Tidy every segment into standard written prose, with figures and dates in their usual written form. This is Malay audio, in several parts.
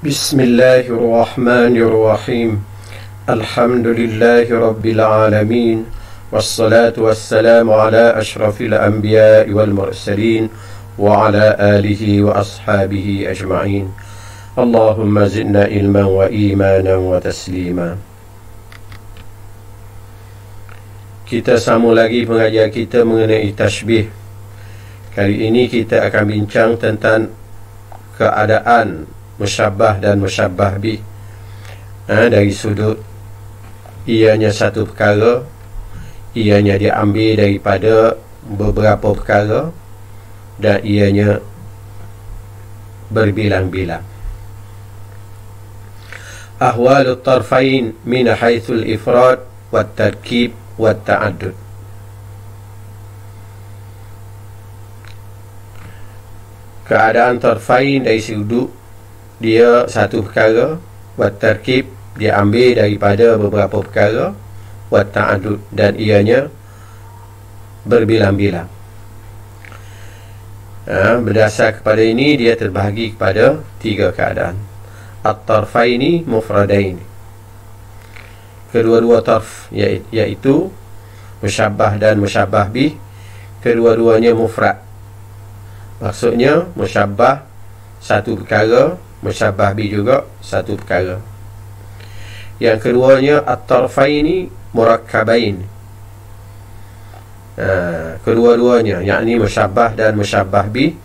Bismillahirrahmanirrahim. Alhamdulillahi alamin. Wassalatu wassalamu ala ashrafil anbiya'i wal mursalin wa ala alihi wa ashabihi ajma'in. Allahumma zidna ilman wa imanan wa taslima. Kita sambung lagi pengajian kita mengenai tashbih. Kali ini kita akan bincang tentang keadaan musyabbah dan musyabbah bih, dari sudut ianya satu perkara, ianya diambil daripada beberapa perkara, dan ianya berbilang-bilang. Ahwalut tarfain min haitsul ifrad wat tarkib wat ta'addud. Keadaan tarfain dari sudut dia satu perkara, wat tarkib dia ambil daripada beberapa perkara, wat ta'addud dan ianya berbilang-bilang. Berdasar kepada ini dia terbahagi kepada tiga keadaan. At-tarfaini mufradain, kedua-dua tarf iaitu musyabbah dan musyabbah bih, kedua-duanya mufrad. Maksudnya musyabbah satu perkara, musyabbah bih juga satu perkara. Yang keduanya at-tarfaini murakkabain, kedua-duanya yakni musyabbah dan musyabbah bih,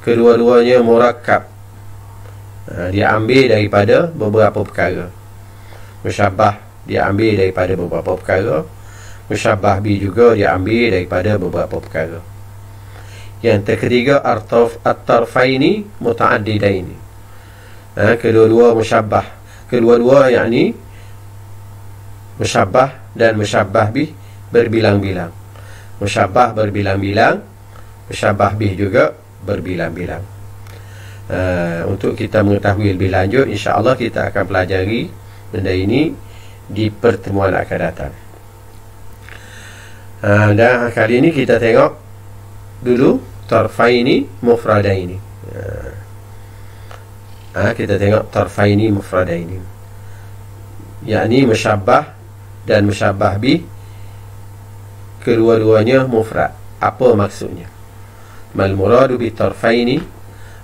kedua-duanya murakkab, dia ambil daripada beberapa perkara. Musyabbah dia ambil daripada beberapa perkara, musyabbah bih juga dia ambil daripada beberapa perkara. Yang ketiga at-tarfaini muta'addidain, kedua-dua musyabbah, kedua-dua yakni musyabbah dan musyabbah bih berbilang-bilang. Musyabbah berbilang-bilang, musyabbah bih juga berbilang-bilang. Untuk kita mengetahui lebih lanjut, insya-Allah kita akan pelajari benda ini di pertemuan akan datang. Dan kali ini kita tengok dulu tarfaini mufradaini. Kita tengok tarfaini mufradaini, yakni musyabbah dan musyabbah bih, kedua-duanya mufrad. Apa maksudnya? Mal muradu bi tarfaini,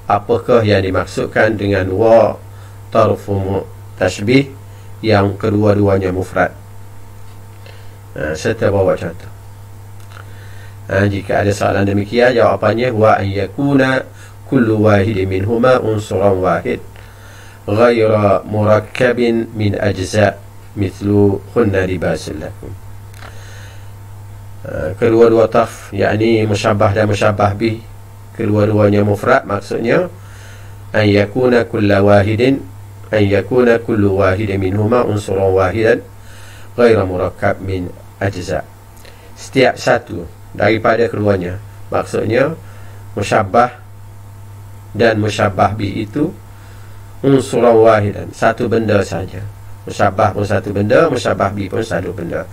apakah yang dimaksudkan dengan wa tarfu tashbih yang kedua-duanya mufrad? Serta bawa contoh. Jika ada soalan demikian, jawapannya wa an yakuna kullu wahidin minhuma unsuran wahid ghayra murakkabin min ajza' mithlu hunna libasul lakum. Kedua-dua tarf yakni musyabbah dan musyabbah bih, kedua-duanya mufrad. Maksudnya an yakuna kullu wahidin minhuma unsuran wahidan ghayra murakkab min ajza'. Setiap satu daripada keduanya, maksudnya musyabbah dan musyabbah bih itu unsuran wahidan, satu benda saja. Musyabbah pun satu benda, musyabbah bih pun satu benda.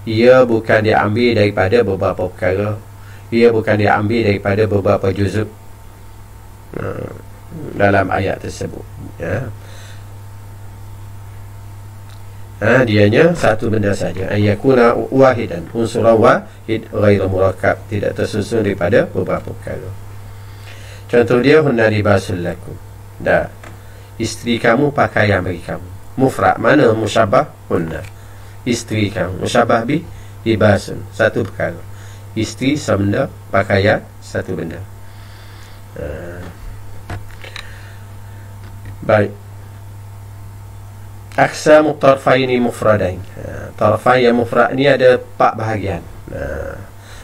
Ia bukan diambil daripada beberapa perkara, ia bukan diambil daripada beberapa juzuk dalam ayat tersebut, dianya satu benda saja. Ayakuna wahidan, unsuran wahid ghairu murakkab, tidak tersusun daripada beberapa perkara. Contoh dia hunna libasul lakum, isteri kamu pakaian bagi kamu. Mufrad mana? Musyabbah hunna, isteri kamu. Musyabbah bih libasun, satu perkara. Isteri sebenda, pakaian satu benda. Baik. Aqsamu tarfaini mufradain. Tarfain yang mufrad ni ada 4 bahagian.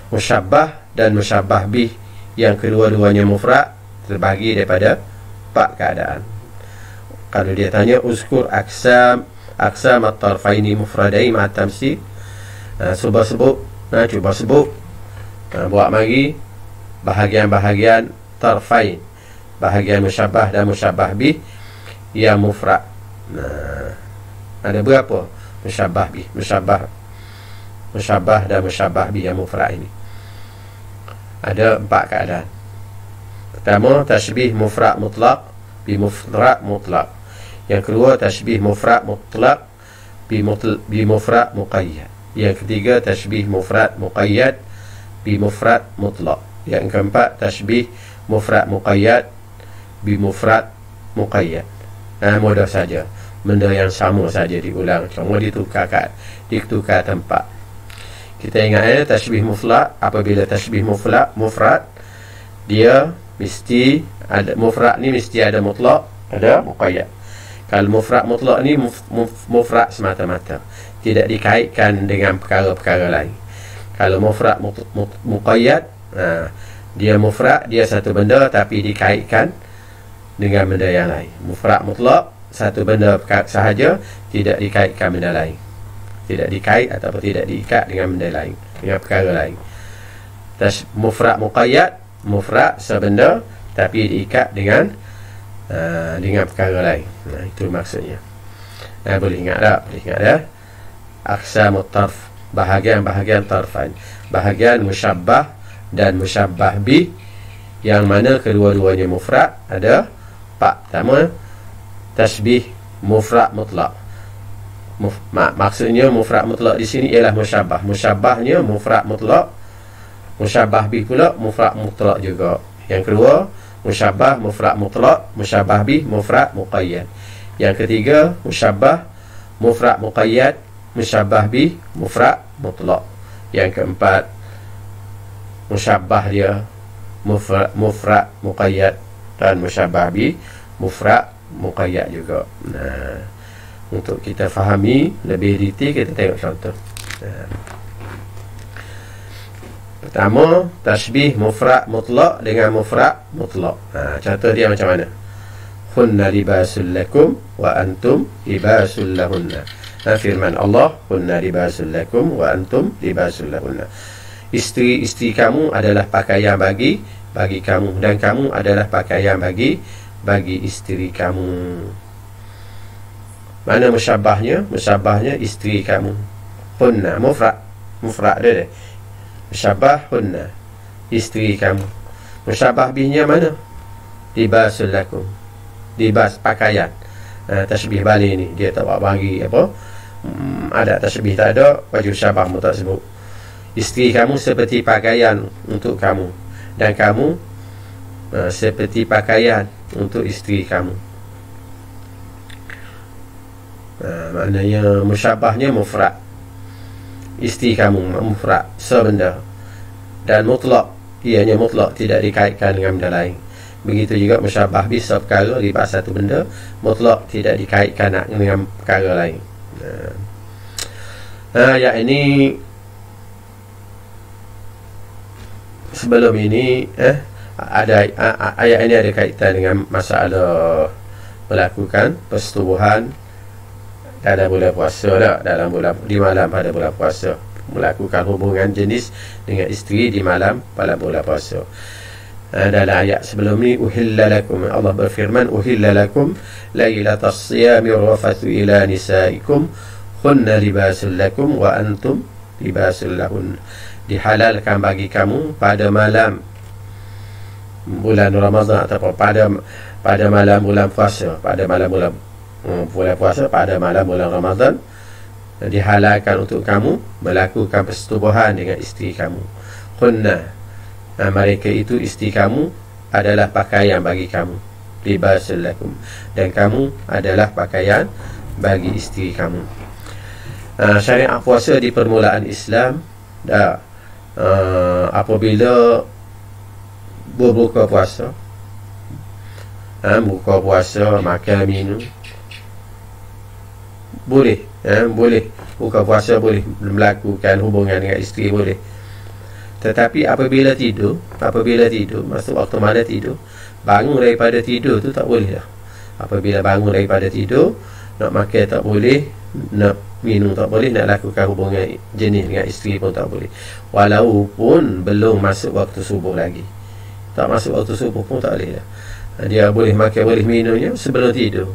Musyabbah dan musyabbah bih yang kedua-duanya mufrad terbahagi daripada 4 keadaan. Kalau dia tanya uzkur aqsam at-tarfaini mufradain ma tamsil, cuba sebut, buat mari bahagian-bahagian tarfain, bahagian musyabbah dan musyabbah bih yang mufrad. Ada berapa musyabbah bih, musyabbah dan musyabbah bih yang mufrad ini? Ada 4 keadaan. Pertama, tashbih mufrad mutlak bi mufrad mutlak. Yang kedua, tashbih mufrad mutlaq bi mufrad muqayyad. Yang ketiga, tashbih mufrad muqayyad bi mufrad mutlaq. Yang keempat, tashbih mufrad muqayyad bi mufrad muqayyad. Mudah saja, benda yang sama saja diulang, cuma ditukar tempat. Kita ingat tashbih mufrad, apabila tashbih mufrad dia mesti ada, mufrad ni mesti ada mutlaq, ada muqayyad. Kalau mufrad mutlaq ni mufrad semata-mata, tidak dikaitkan dengan perkara-perkara lain. Kalau mufrad muqayyad, dia mufrad, dia satu benda tapi dikaitkan dengan benda yang lain. Mufrad mutlaq, satu benda sahaja, tidak dikaitkan benda lain, tidak dikait ataupun tidak diikat dengan benda lain, dengan perkara lain. Mufrad muqayyad, mufrad sebenda tapi diikat dengan perkara lain. Itu maksudnya. Boleh ingat tak? Boleh ingat tak? Aqsamut tarf, bahagian-bahagian tarfan, bahagian musyabbah dan musyabbah bi, yang mana kedua-duanya mufrad. Ada pertama, tashbih mufrad mutlaq. Maksudnya mufrad mutlaq di sini ialah musyabbah. Musyabbahnya mufrad mutlaq, musyabbah bi pula mufrad mutlaq juga. Yang kedua, musyabbah mufrad mutlaq, musyabbah bi mufrad muqayyad. Yang ketiga, musyabbah mufrad muqayyad, musyabbah bi mufrad mutlaq. Yang keempat, musyabbah dia mufrad muqayyad dan musyabbah bi mufrad muqayyad juga. Untuk kita fahami lebih detail, kita tengok contoh. Pertama, tashbih mufrad mutlaq dengan mufrad mutlaq. Contoh dia macam mana? Hunna libasul lakum wa antum libasul lahunna. Firman Allah, hunna libasul lakum wa antum libasul lahunna. Isteri-isteri kamu adalah pakaian bagi kamu, dan kamu adalah pakaian bagi isteri kamu. Mana musyabbahnya? Musyabbahnya isteri kamu. Hunna mufrad dia. Musyabbah hunna, isteri kamu. Musyabbah bihnya mana? Libasul lakum, libas pakaian. Tashbih balik ni dia tak bagi apa? Ada tashbih tak ada, baju syabah mu tak sebut. Isteri kamu seperti pakaian untuk kamu, dan kamu seperti pakaian untuk isteri kamu. Maknanya musyabbahnya mufrad, isteri kamu mufrad sebenda, dan mutlak ianya mutlak, tidak dikaitkan dengan benda lain. Begitu juga musyabbah bi perkara, libas satu benda, mutlak tidak dikaitkan dengan perkara lain. Ayat ini sebelum ini ada ayat ini ada kaitan dengan masalah melakukan persetubuhan dalam bulan puasa tak? Dalam bulan di malam pada bulan puasa, melakukan hubungan jenis dengan isteri di malam pada bulan puasa. Dalam ayat sebelum ni, uhilla lakum, Allah berfirman, uhilla lakum lailatas siyami rafathu ila nisaikum hunna libasul lakum wa antum libasul lahun. Dihalalkan bagi kamu pada malam bulan Ramadan ataupun pada malam bulan puasa, pada malam bulan puasa, pada malam bulan Ramadan, dihalalkan untuk kamu melakukan persetubuhan dengan isteri kamu. Hunna, mereka itu isteri kamu adalah pakaian bagi kamu, libasul lakum, dan kamu adalah pakaian bagi isteri kamu. Syariat puasa di permulaan Islam apabila berbuka puasa, buka puasa, makan minum boleh, boleh buka puasa, boleh melakukan hubungan dengan isteri, boleh. Tetapi apabila tidur, masuk waktu mana tidur, bangun daripada tidur tu tak boleh dah. Apabila bangun daripada tidur, nak makan tak boleh, nak minum tak boleh, nak lakukan hubungan jenis dengan isteri pun tak boleh. Walaupun belum masuk waktu subuh lagi, tak masuk waktu subuh pun tak boleh dah. Dia boleh makan, boleh minumnya sebelum tidur.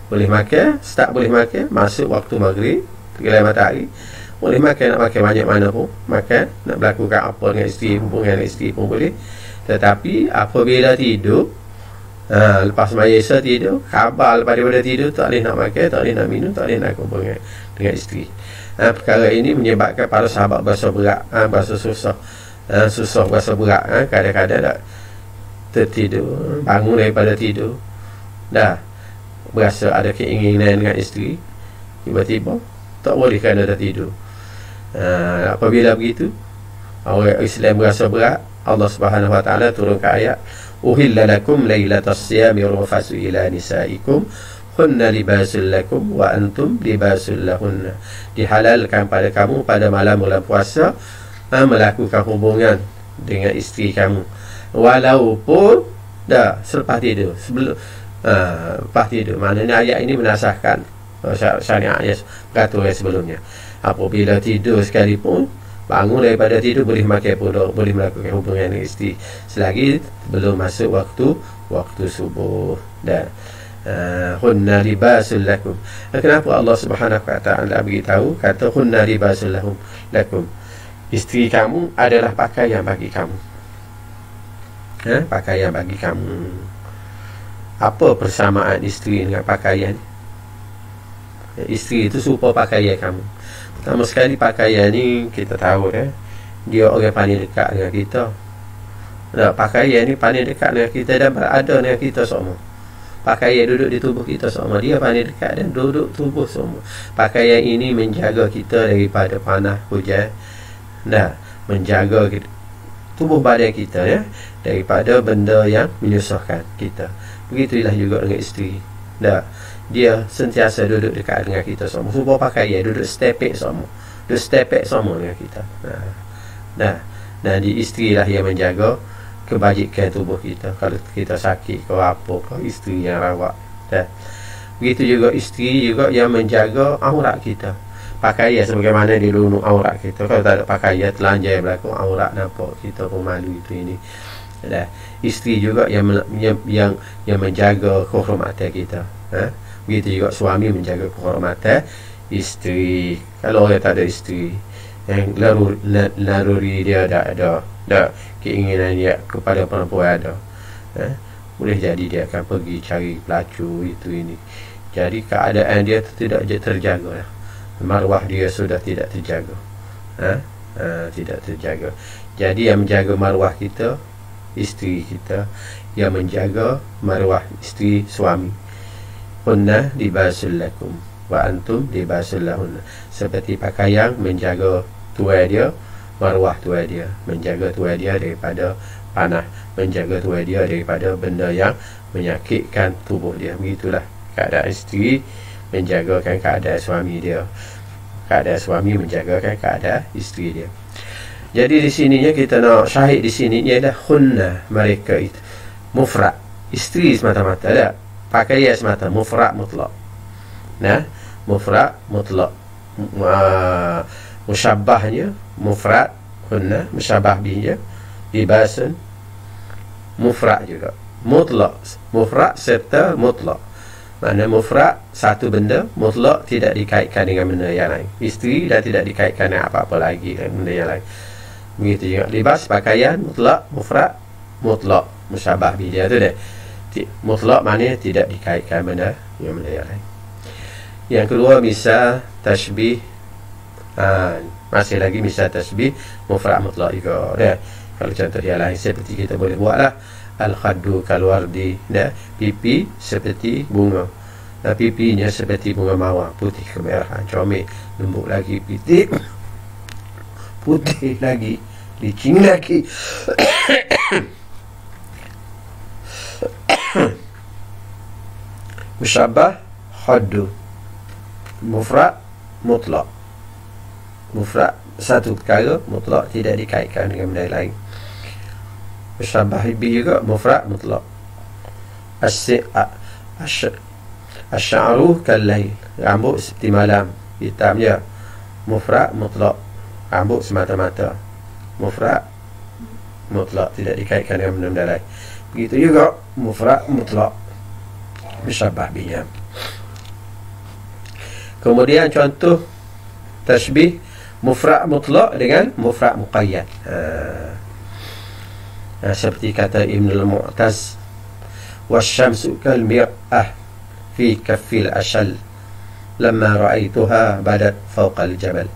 Boleh makan, start boleh makan masuk waktu maghrib, tenggelam matahari. Boleh makan, nak makan banyak mana pun makan, nak melakukan apa dengan isteri, hubungan dengan isteri pun boleh. Tetapi apabila tidur, Lepas semaya Isya tidur, khabar daripada tidur, tak boleh nak makan, tak boleh nak minum, tak boleh nak kumpul dengan isteri. Perkara ini menyebabkan para sahabat berasa berat, berasa susah, berasa berat. Kadang-kadang tak tertidur, bangun daripada tidur, dah berasa ada keinginan dengan isteri, tiba-tiba tak boleh kerana tertidur. Apabila begitu, orang Islam berasa berat, Allah Subhanahu Wa Taala turunkan ayat, uhilla lakum lailatas siyami rafasu ila nisaikum hunna libasul lakum wa antum libasul lahunna. Dihalalkan pada kamu pada malam bulan puasa melakukan hubungan dengan isteri kamu, walaupun dah selepas tidur, sebelum lepas tidur. Maknanya ayat ini menasahkan syariat peraturan sebelumnya. Apabila tidur sekalipun, bangun daripada tidur, boleh makan pun, boleh melakukan hubungan dengan isteri selagi belum masuk waktu subuh. Dan hunna libasul lakum. Kenapa Allah Subhanahu Wa Taala beritahu kata hunna libasul lakum? Isteri kamu adalah pakaian bagi kamu. Pakaian bagi kamu. Apa persamaan isteri dengan pakaian? Isteri itu serupa pakaian kamu. Pertama sekali, pakaian ni kita tahu dia orang paling dekat dengan kita. Pakaian ni paling dekat dengan kita dan berada dengan kita semua. Pakaian duduk di tubuh kita semua, dia paling dekat dan duduk tubuh semua. Pakaian ini menjaga kita daripada panas, hujan, menjaga tubuh badan kita daripada benda yang menyusahkan kita. Begitulah juga dengan isteri. Dia sentiasa duduk dekat dengan kita semua. Semua pakaian duduk stepek semua. Duduk stepek semua dengan kita. Di isteri lah yang menjaga kebajikan tubuh kita. Kalau kita sakit ke apa ke, isteri yang rawat. Begitu juga isteri juga yang menjaga aurat kita. Pakaian sebagaimana dia lindung aurat kita. Kalau tak ada pakaian, telanjang berlaku, aurat nampak, kita pun malu itu ini. Isteri juga yang menjaga kehormatan kita. Begitu juga suami menjaga kehormatan isteri. Kalau orang tak ada isteri, yang laruri dia tak ada, keinginan dia kepada perempuan ada, boleh jadi dia akan pergi cari pelacur itu ini. Jadi keadaan dia tidak terjaga, marwah dia sudah tidak terjaga. Tidak terjaga. Jadi yang menjaga marwah kita, isteri kita. Yang menjaga marwah isteri, suami. Hunna libasul lakum wa antum libasul lahunna. Seperti pakaian menjaga tuai dia, marwah tuai dia, menjaga tuai dia daripada panas, menjaga tuai dia daripada benda yang menyakitkan tubuh dia. Begitulah keadaan isteri menjagakan keadaan suami dia, keadaan suami menjagakan keadaan isteri dia. Jadi di sininya kita nak syahid di sini ialah hunna, mereka itu mufrad, isteri semata-mata, tak pakaian semata, mufrad mutlak. Mufrad mutlak. Musyabbahnya mufrad hunna, musyabbah bihi libasun mufrad juga, mutlak, mufrad serta mutlak. Maknanya mufrad satu benda, mutlak tidak dikaitkan dengan benda yang lain. Isteri dah tidak dikaitkan dengan apa-apa lagi dengan benda yang lain. Begitu juga libas, pakaian mutlak, mufrad mutlak, musyabbah bihi tu dah. Mutlak maknanya tidak dikaitkan benda yang lain. Yang kedua, misal tashbih. Masih lagi misal tashbih mufrad mutlak juga. Kalau contoh yang lain seperti kita boleh buatlah al-khaddu kalwardi, pipi seperti bunga, pipinya seperti bunga mawar, putih kemerahan, comel, lembut lagi, pitik putih lagi, licin lagi. Musyabbah khaddu, mufrad mutlak. Mufrad satu perkara, mutlak tidak dikaitkan dengan benda lain. Musyabbah bihi juga mufrad mutlak. Asy'aru kal-lail, rambut seperti malam, hitamnya, mufrad mutlak, rambut semata-mata, mufrad mutlak tidak dikaitkan dengan benda lain. Begitu juga mufrad mutlak, musyabbah bihi. Kemudian contoh tashbih mufrad mutlak dengan mufrad muqayyad. Seperti kata Ibn al-Mu'taz, wasyamsu kal mir'ah fi kaffil ashal lamma ra'aituha badat fawqal jabal.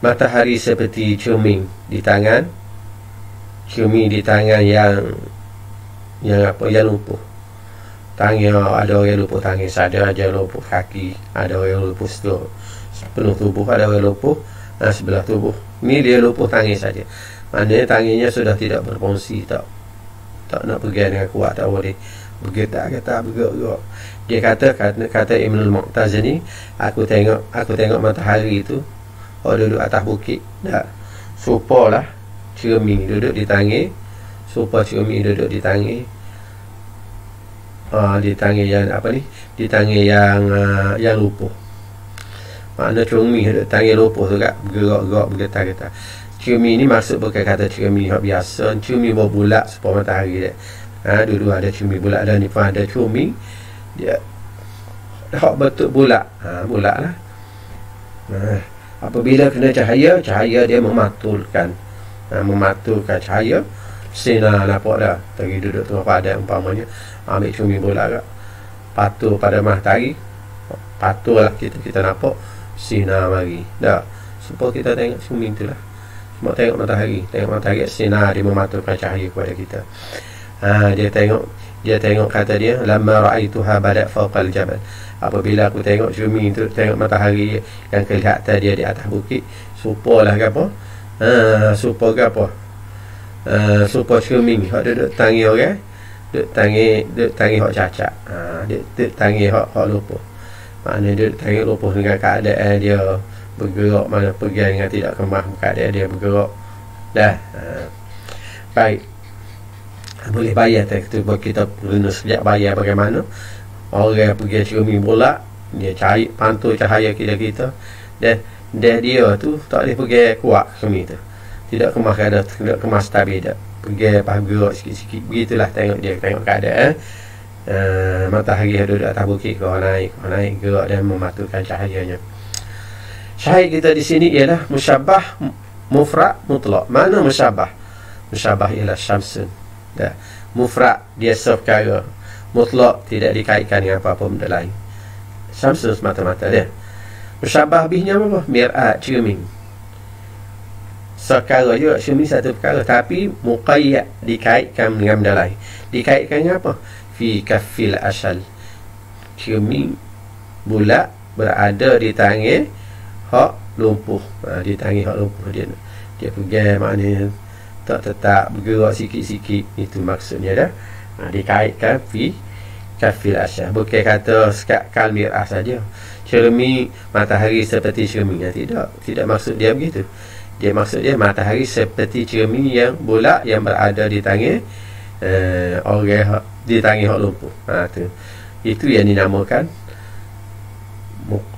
Matahari seperti cermin di tangan, cermin di tangan yang lumpuh. Tangan, ada orang lumpuh tangan saja, ada lumpuh kaki, ada orang lumpuh penuh tubuh, ada orang lumpuh sebelah tubuh. Ni dia lumpuh tangan saja. Maknanya tangannya sudah tidak berfungsi, tak nak pegang dengan kuat, tak boleh bergerak, bergerak. Dia kata Ibnul Mu'tazili, aku tengok matahari itu duduk atas bukit, dah supalah cermin duduk di tangan, supa cermin duduk di tangan, di tangan yang di tangan yang lumpuh. Makna cermin duduk tangan lumpuh tu kat bergerak-gerak, bergetar-getar. Cermin ni maksud bukan kata cermin yang biasa, cermin berbulat supaya matahari dia. Dulu ada cermin bulat, dan ni pun ada cermin dia hak betul bulat. Bulat lah. Apabila kena cahaya dia mematulkan cahaya, sinar nampak dah. Tadi duduk tengah padang umpamanya, ambil cermin bulat kat, patul pada matahari, patul lah kita nampak sinar mari dah, supaya kita tengok cermin tu lah. Cuma tengok matahari sinar, dia mematulkan cahaya kepada kita. Dia tengok kata dia, lamma ra'aituha badat fawqal jabal. Apabila aku tengok cermin tu, tengok matahari yang kelihatan dia di atas bukit, supalah ke apa? Supa ke apa? Supa cermin hak duduk tangi orang, duduk tangi hak cacat. Duduk tangi hak lumpuh. Maknanya duduk tangi lumpuh dengan keadaan dia bergerak, mana pegang dengan tidak kemah, keadaan dia bergerak. Dah. Baik. Boleh bayar kita guna sejak bayar bagaimana orang pergi cermin bola, dia cari pantul cahaya kita dan dia tu tak boleh pergi kuat cermin tu, tidak kemas stabil, tak pergi bergerak sikit-sikit. Begitulah tengok keadaan matahari duduk atas bukit, kau naik gerak dan mematulkan cahayanya. Syahid kita di sini ialah musyabbah mufrad mutlak. Mana musyabbah? Musyabbah ialah syamsun. Dah. Mufrad dia seperkara, mutlak tidak dikaitkan dengan apa-apa benda lain. Syamsun semata-mata dia. Musyabbah bihnya apa? Mir'at, cermin. Seperkara juga, cermin satu perkara, tapi muqayyad dikaitkan dengan benda lain. Dikaitkan dengan apa? Fi kaffil ashal. Cermin bulat berada di tangan hak lumpuh. Di tangan hak lumpuh dia pegang, maknanya tak tetap bergerak sikit-sikit. Itu maksudnya dah. Dikaitkan fi kafil asyah. Bukan kata sekat kalmirah saja, cermin matahari seperti cermin. Tidak maksud dia begitu. Dia maksud dia matahari seperti cermin yang bulat yang berada di tangan orang, di tangan hak lumpuh. Itu yang dinamakan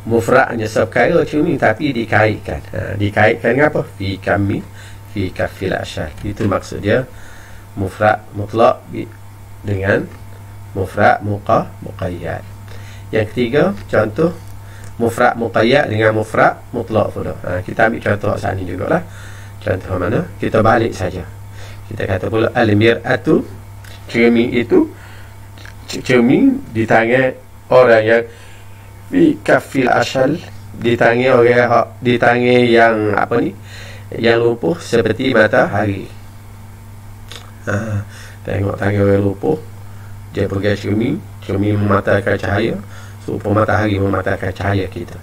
mufradnya seperkara cermin, tapi dikaitkan. Dikaitkan dengan apa? Fi kafil asyar. Itu maksud dia mufrad mutlak dengan mufrad muqayyad. Yang ketiga, contoh mufrad muqayyad dengan mufrad mutlak pula. Kita ambil contoh saat ini jugalah. Contoh mana? Kita balik saja. Kita kata pula al-mir'atu, cermin itu, cermin di tangan orang yang fi kafil asyal, di tangan orang, di tangan yang yang lumpuh seperti matahari. Tengok tangan orang lumpuh, dia pegang cermin mematahkan cahaya, supaya matahari mematahkan cahaya kita.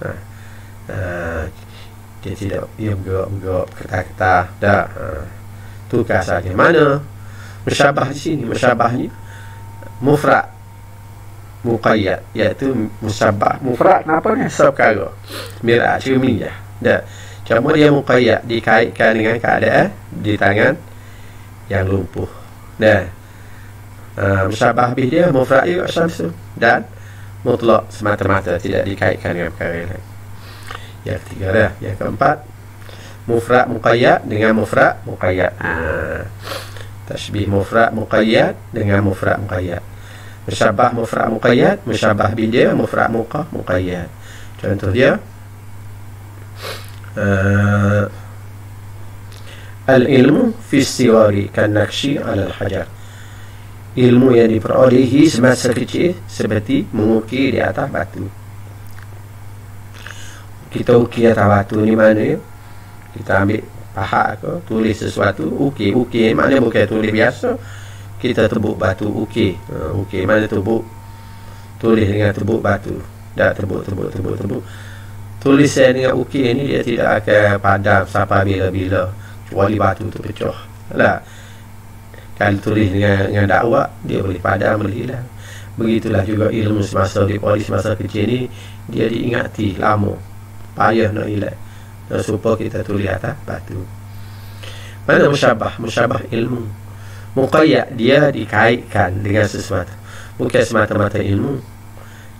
Dia tidak, dia bergerak ketar-ketar dah. Tukar saja. Mana musyabah di sini? Musyabahnya mufrad muqayyad, iaitu musyabah mufrad apa ni? Seperkara. Mir'at, cermin je. Dah. Cuma dia muqayyad, dikaitkan dengan keadaan di tangan yang lumpuh. Dah. Musyabah bih dia mufrad juga syamsu dan mutlak semata-mata, tidak dikaitkan dengan perkara lain. Yang ketiga dah. Yang keempat, mufrad muqayyad dengan mufrad muqayyad. Tashbih mufrad muqayyad dengan mufrad muqayyad. Musyabah mufrad muqayyad, musyabah bih dia mufrad muqayyad. Contoh dia Al-ilmu fi siwari kan nakshi ala al-hajar. Ilmu yang diperolehi semasa kecil seperti mengukir di atas batu. Kita ukir atas batu ni mana ya? Kita ambil pahat ke, tulis sesuatu, ukir. Ukir maknanya bukan tulis biasa. Kita tebuk batu, ukir. Ukir mana tebuk? Tulis dengan tebuk batu. Dah tebuk. Tulisan dengan ukir ni dia tidak akan padam sampai bila-bila, kecuali batu tu pecah. Lah. Kalau tulis dengan dakwah, dia boleh padam, boleh hilang. Begitulah juga ilmu semasa dipolis masa kecil ni, dia diingati lama, payah nak hilang. Supaya kita tulis atas batu. Mana musyabah? Musyabah ilmu. Muqayyad, dia dikaitkan dengan sesuatu. Bukan semata-mata ilmu,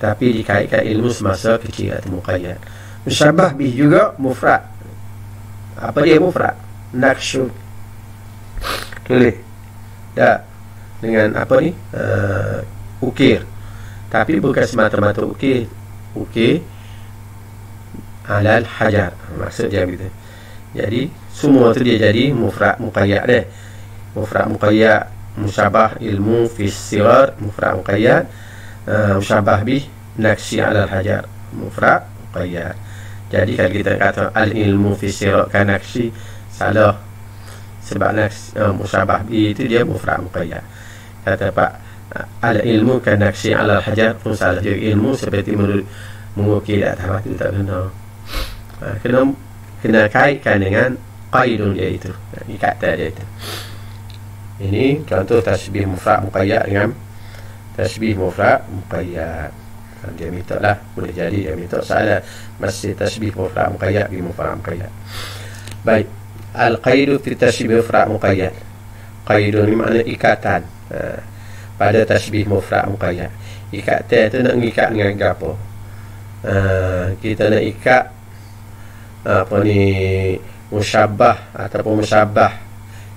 tapi dikaitkan ilmu semasa kecil atau muqayyad. Musyabah bih juga mufrad. Apa dia mufrad? Nakshun. Tulis. Dah dengan apa ni? Ukir. Tapi bukan semata-mata ukir. Ukir alal hajar. Maksud dia begitu. Jadi semua tu dia jadi mufrad muqayyad deh. Mufrad muqayyad, musyabah ilmu fi sigar, mufrad muqayyad, musyabah bih nakshi alal hajar, mufrad muqayyad. Jadi kalau kita kata al ilmu fi sigar kan nakshi, salah. Sebab musyabah bih itu dia mufrad muqayyad. Kata Pak al ilmu kan nakshi alal hajar pun salah juga. Ilmu seperti mengukir atas batu tak benar. Kena kaitkan dengan qaidun dia itu, ikatan dia itu. Ini contoh tasbih mufrad muqayyad dengan tasbih mufrad muqayyad. Dia minta lah, boleh jadi dia minta soalan masih tasbih mufrad muqayyad bi mufrad muqayyad. Baik, al-qaidu fi tasbih mufrad muqayyad. Qaidu ni makna ikatan. Pada tasbih mufrad muqayyad, ikatan tu nak mengikat dengan apa? Kita nak ikat apa ni, musyabah ataupun musyabah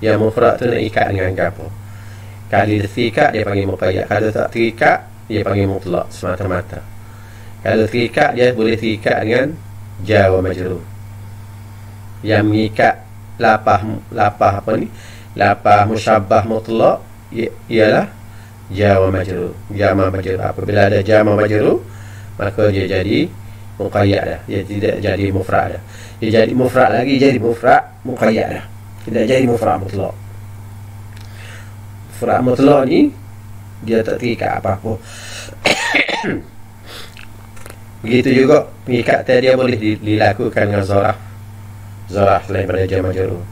yang mufrad tu nak ikat dengan apa? Kalau terikat dia panggil muqayyad, kalau tak terikat dia panggil mutlak semata-mata. Kalau terikat dia boleh terikat dengan jar wa majrur. Yang mengikat lapah apa ni? Lapah musyabah mutlak ialah jar wa majrur. Jar wa majrur. Apabila ada jar wa majrur, maka dia jadi muqayyad dah. Dia tidak jadi mufrad dah. Dia jadi mufrad lagi, jadi mufrad muqayyad dah. Tidak jadi mufrad mutlak. Mufrad mutlak ni dia tak terikat apa-apa. Begitu juga pengikatan dia boleh dilakukan dengan zarah. Zarah selain pada jar majrur.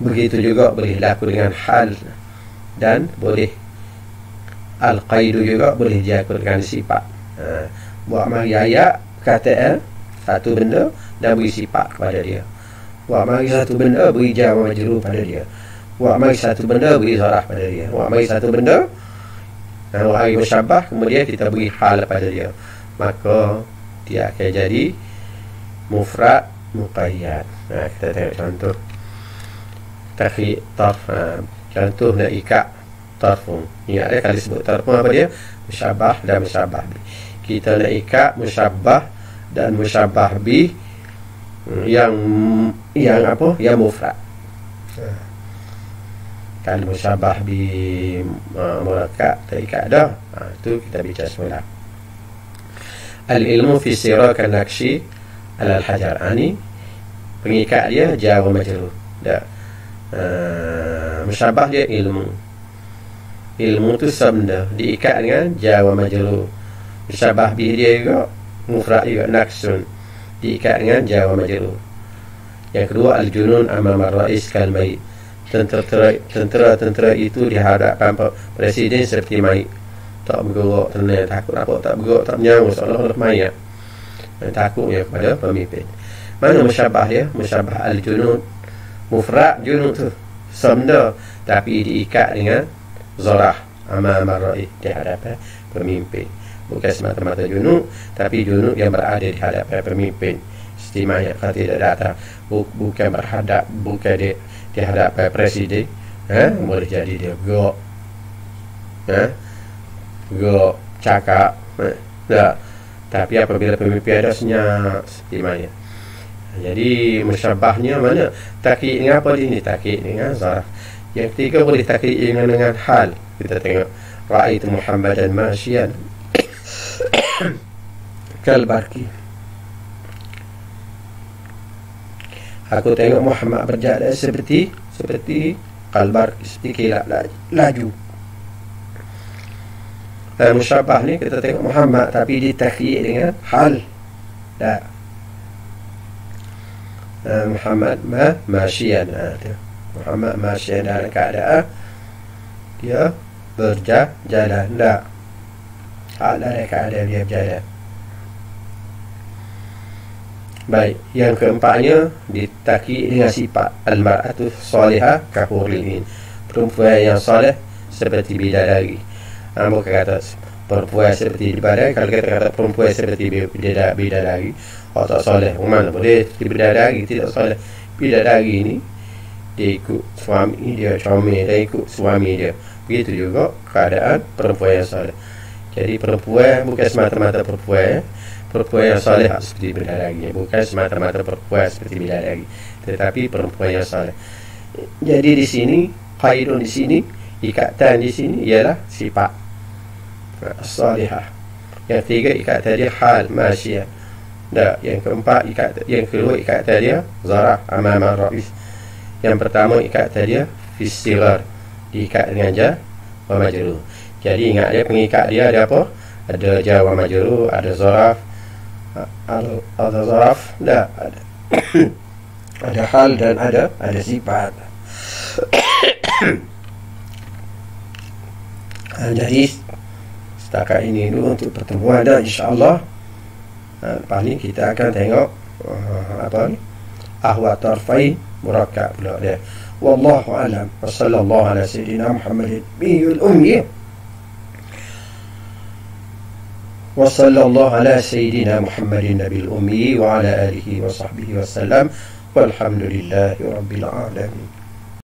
Begitu juga boleh dilakukan dengan hal, dan boleh al-qaidu juga boleh dilakukan dengan sifat. Buat mari ayat kata satu benda dan beri sifat kepada dia. Buat mari satu benda beri jar wa majrur pada dia. Buat mari satu benda beri zarah pada dia. Buat mari satu benda wahai musyabah, kemudian kita beri hal pada dia, maka dia akan jadi mufrad muqayyad. Kita tengok contoh tafi tarf. Contoh nak ikat tarfun. Ingat dia kali sebut tarfun apa dia? Musyabah dan musyabah bih. Kita nak ikat musyabah dan musyabah bih yang apa? Yang mufrad. Kalau musyabah bi murakkab terikat dah, itu kita bicara semula. Al-ilmu fi sirah kan nakshi ala al-hajar. Ini pengikat dia jar wa majrur. Dah. Musyabah dia ilmu. Ilmu tu sabda diikat dengan jar wa majrur. Musyabah bi dia juga mufrad juga, naksun, diikat dengan jar wa majrur. Yang kedua al-junun amama ar-rais kal mayit. Tentera itu di hadapan presiden seperti mayit, tak bergerak, tenang, takut apa, tak bergerak, tak menyangus, seolah-olah mayat. Takutnya kepada pemimpin. Mana musyabah dia? Musyabah al-junud. Mufrad junud tu sabda, tapi diikat dengan zarah amama ar-rais, di hadapan pemimpin. Bukan semata-mata junud, tapi junud yang berada di hadapan pemimpin. Seperti mayat kalau tidak datang, bukan berhadap, bukan di hadapan presiden, boleh jadi dia bergerak, bergerak, cakap, tak. Tapi apabila pemimpin ada senyap seperti mayat, Jadi musyabbahnya mana? Takyid dengan apa ini? Takyid dengan zaraf. Yang ketiga boleh takyid dengan hal. Kita tengok ra'aitu Muhammadan masyian kal barki. Aku tengok Muhammad berjalan seperti kalbar, seperti kilat laju. Musyabbah ni kita tengok Muhammad tapi ditakyid dengan hal. Tak. Muhammad masyian. Muhammad masyian dalam keadaan dia berjalan. Tak. Hal dalam keadaan dia berjalan. Baik, yang keempatnya ditakyid dengan sifat al-mar'atu salihah ka hurlin. Perempuan yang soleh seperti bidadari. Bukan kata perempuan seperti bidadari. Kalau kita kata perempuan seperti bidadari, tak soleh. Mana boleh bidadari tidak soleh. Bidadari ini dia ikut suami dia, comel dia ikut suami dia. Begitu juga keadaan perempuan yang soleh. Jadi perempuan bukan semata-mata perempuan yang soleh seperti bidadari, bukan semata-mata perempuan seperti bidadari, tetapi perempuan yang soleh. Jadi di sini qaidun, di sini ikatan, di sini ialah sifat salihah. Yang tiga ikatan dia hal masyiyah. Yang keempat yang kedua ikatan dia zarah amama ra'is. Yang pertama ikatan dia fi sighar, diikat dengan jar wa majrur. Jadi ingat dia pengikat dia ada apa? Ada jar wa majrur, ada zaraf, ada zaraf, ada ada hal dan ada sifat. Jadi setakat ini dulu untuk pertemuan, dan insya-Allah lepas ni kita akan tengok apa ni ahwa tarfai murakkab pula dia. Wallahu alam. Wa sallallahu ala sayyidina Muhammadin biyul ummi. وصلى الله على سيدنا محمد النبي الأمي وعلى آله وصحبه وسلم والحمد لله رب العالمين.